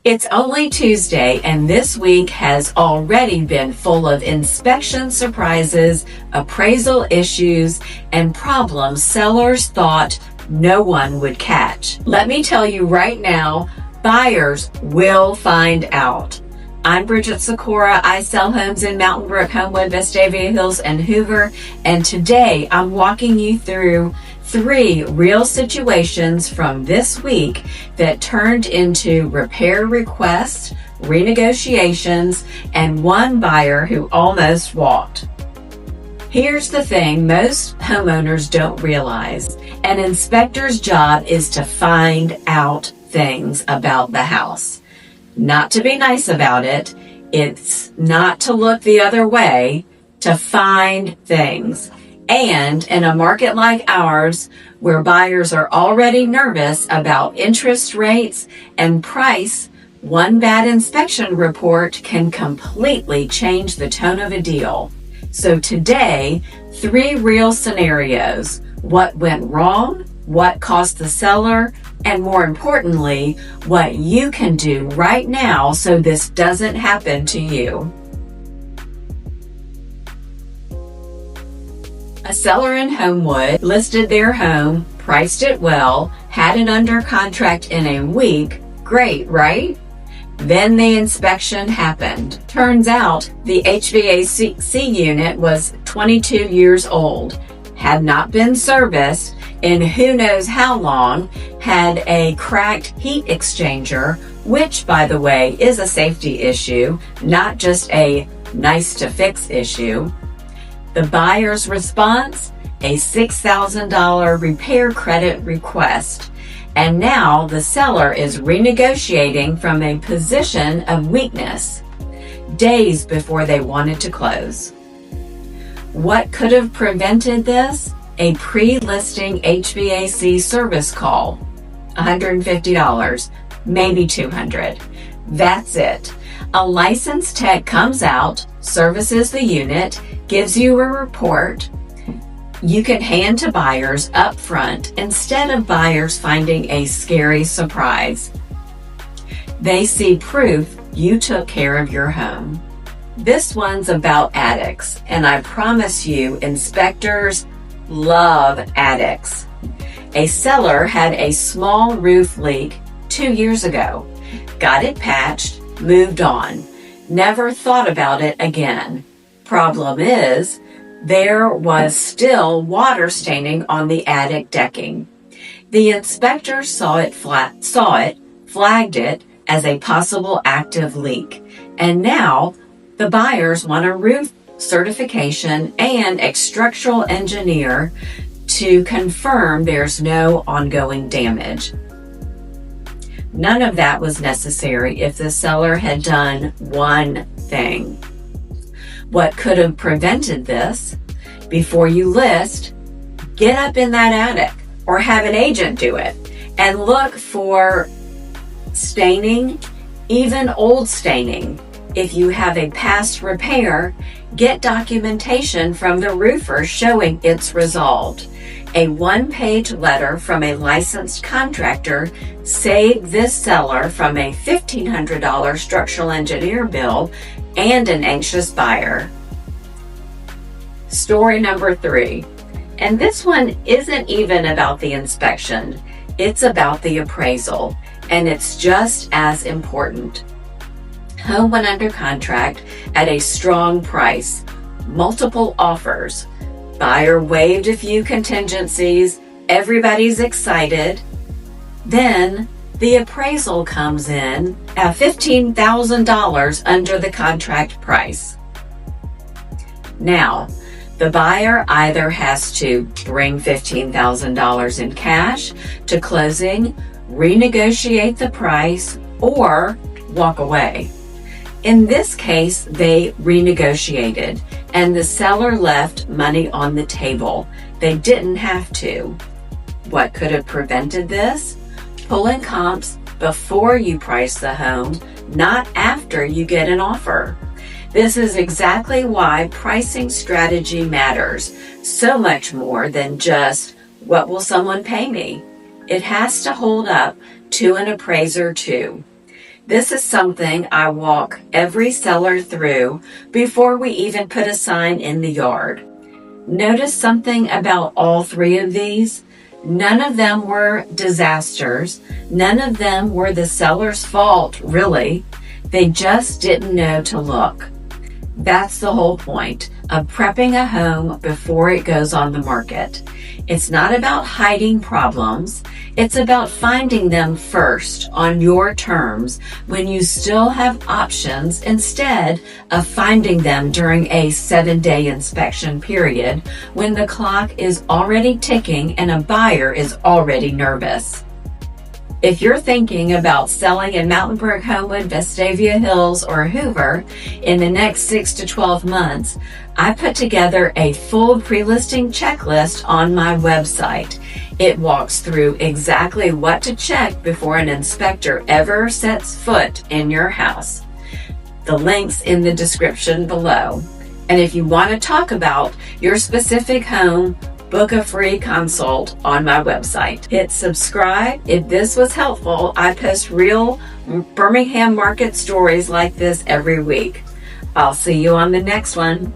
It's only Tuesday, and this week has already been full of inspection surprises, appraisal issues, and problems sellers thought no one would catch. Let me tell you right now, buyers will find out. I'm Bridget Sikora. I sell homes in Mountain Brook, Homewood, Vestavia Hills, and Hoover, and today I'm walking you through 3 real situations from this week that turned into repair requests, renegotiations, and one buyer who almost walked. Here's the thing most homeowners don't realize. An inspector's job is to find out things about the house. Not to be nice about it. It's not to look the other way, to find things. And in a market like ours, where buyers are already nervous about interest rates and price, one bad inspection report can completely change the tone of a deal. So today, 3 real scenarios: what went wrong, what cost the seller, and more importantly, what you can do right now so this doesn't happen to you. A seller in Homewood listed their home, priced it well, had it under contract in a week. Great, right? Then the inspection happened. Turns out the HVAC unit was 22 years old, had not been serviced in who knows how long, had a cracked heat exchanger, which, by the way, is a safety issue, not just a nice to fix issue. The buyer's response, a $6,000 repair credit request. And now the seller is renegotiating from a position of weakness, days before they wanted to close. What could have prevented this? A pre-listing HVAC service call, $150, maybe $200. That's it. A licensed tech comes out, services the unit, gives you a report you can hand to buyers up front instead of buyers finding a scary surprise. They see proof you took care of your home. This one's about attics, and I promise you, inspectors love attics. A seller had a small roof leak 2 years ago, got it patched, moved on, never thought about it again. Problem is, there was still water staining on the attic decking. The inspector saw it, flagged it as a possible active leak, and now the buyers want a roof certification and a structural engineer to confirm there's no ongoing damage. None of that was necessary if the seller had done one thing. What could have prevented this? Before you list, get up in that attic or have an agent do it and look for staining, even old staining. If you have a past repair, get documentation from the roofer showing it's resolved. A 1-page letter from a licensed contractor saved this seller from a $1,500 structural engineer bill and an anxious buyer. Story number 3. And this one isn't even about the inspection. It's about the appraisal, and it's just as important. Home went under contract at a strong price, multiple offers. Buyer waived a few contingencies, everybody's excited. Then the appraisal comes in at $15,000 under the contract price. Now, the buyer either has to bring $15,000 in cash to closing, renegotiate the price, or walk away. In this case, they renegotiated, and the seller left money on the table. They didn't have to. What could have prevented this? Pulling comps before you price the home, not after you get an offer. This is exactly why pricing strategy matters so much more than just, what will someone pay me? It has to hold up to an appraiser too. This is something I walk every seller through before we even put a sign in the yard. Notice something about all three of these? None of them were disasters. None of them were the seller's fault, really. They just didn't know to look. That's the whole point of prepping a home before it goes on the market. It's not about hiding problems. It's about finding them first on your terms when you still have options instead of finding them during a 7-day inspection period when the clock is already ticking and a buyer is already nervous. If you're thinking about selling in Mountain Brook, Homewood, Vestavia Hills, or Hoover in the next 6 to 12 months, I put together a full pre-listing checklist on my website. It walks through exactly what to check before an inspector ever sets foot in your house. The link's in the description below. And if you want to talk about your specific home, book a free consult on my website. Hit subscribe. If this was helpful, I post real Birmingham market stories like this every week. I'll see you on the next one.